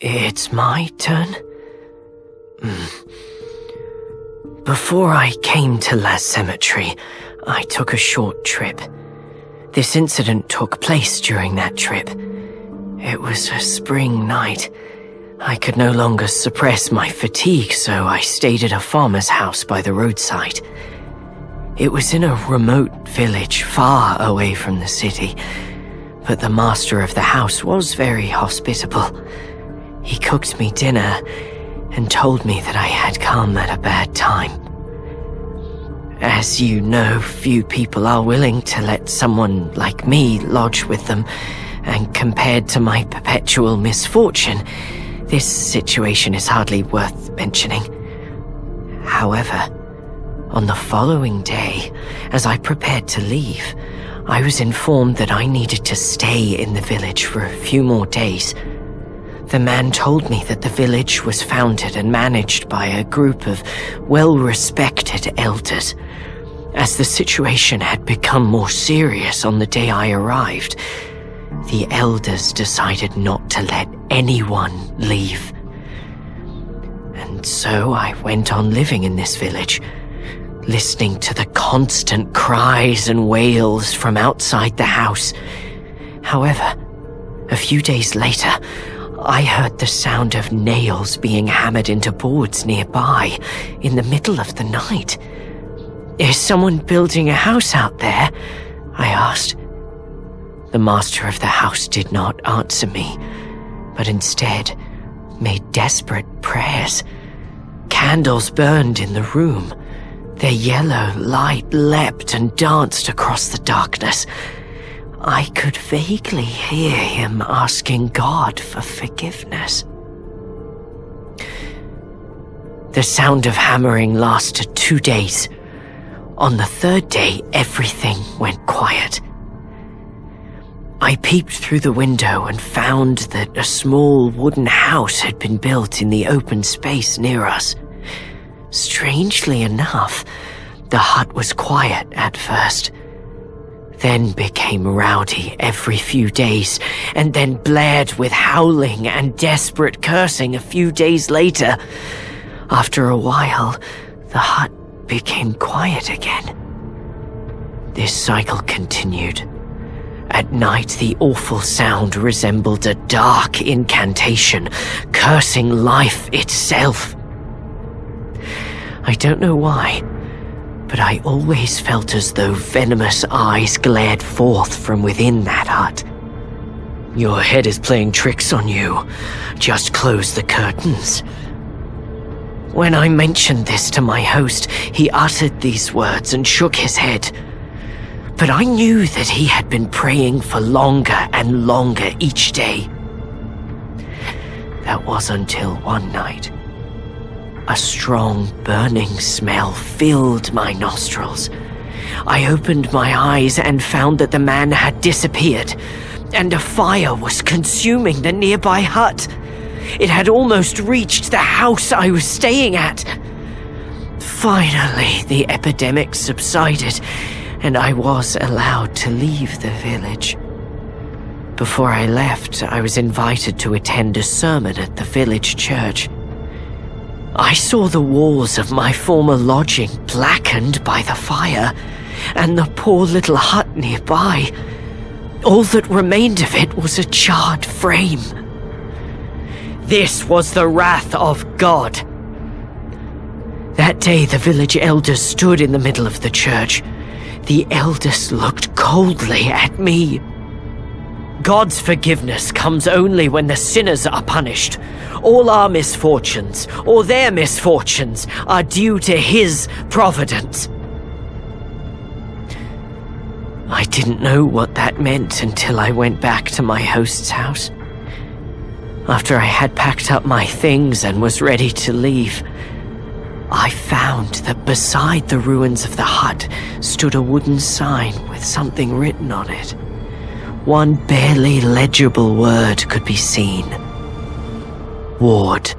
It's my turn? Before I came to La Cemetery, I took a short trip. This incident took place during that trip. It was a spring night. I could no longer suppress my fatigue, so I stayed at a farmer's house by the roadside. It was in a remote village far away from the city, but the master of the house was very hospitable. He cooked me dinner and told me that I had come at a bad time. As you know, few people are willing to let someone like me lodge with them, and compared to my perpetual misfortune, this situation is hardly worth mentioning. However, on the following day, as I prepared to leave, I was informed that I needed to stay in the village for a few more days. The man told me that the village was founded and managed by a group of well-respected elders. As the situation had become more serious on the day I arrived, the elders decided not to let anyone leave. And so I went on living in this village, listening to the constant cries and wails from outside the house. However, a few days later, I heard the sound of nails being hammered into boards nearby in the middle of the night. "Is someone building a house out there?" I asked. The master of the house did not answer me, but instead made desperate prayers. Candles burned in the room. Their yellow light leapt and danced across the darkness. I could vaguely hear him asking God for forgiveness. The sound of hammering lasted 2 days. On the third day, everything went quiet. I peeped through the window and found that a small wooden house had been built in the open space near us. Strangely enough, the hut was quiet at first, then became rowdy every few days, and then blared with howling and desperate cursing a few days later. After a while, the hut became quiet again. This cycle continued. At night, the awful sound resembled a dark incantation, cursing life itself. I don't know why, but I always felt as though venomous eyes glared forth from within that hut. "Your head is playing tricks on you. Just close the curtains." When I mentioned this to my host, he uttered these words and shook his head. But I knew that he had been praying for longer and longer each day. That was until one night. A strong, burning smell filled my nostrils. I opened my eyes and found that the man had disappeared, and a fire was consuming the nearby hut. It had almost reached the house I was staying at. Finally, the epidemic subsided, and I was allowed to leave the village. Before I left, I was invited to attend a sermon at the village church. I saw the walls of my former lodging blackened by the fire, and the poor little hut nearby. All that remained of it was a charred frame. This was the wrath of God. That day, the village elders stood in the middle of the church. The elders looked coldly at me. God's forgiveness comes only when the sinners are punished. All our misfortunes, or their misfortunes, are due to His providence. I didn't know what that meant until I went back to my host's house. After I had packed up my things and was ready to leave, I found that beside the ruins of the hut stood a wooden sign with something written on it. One barely legible word could be seen. Ward.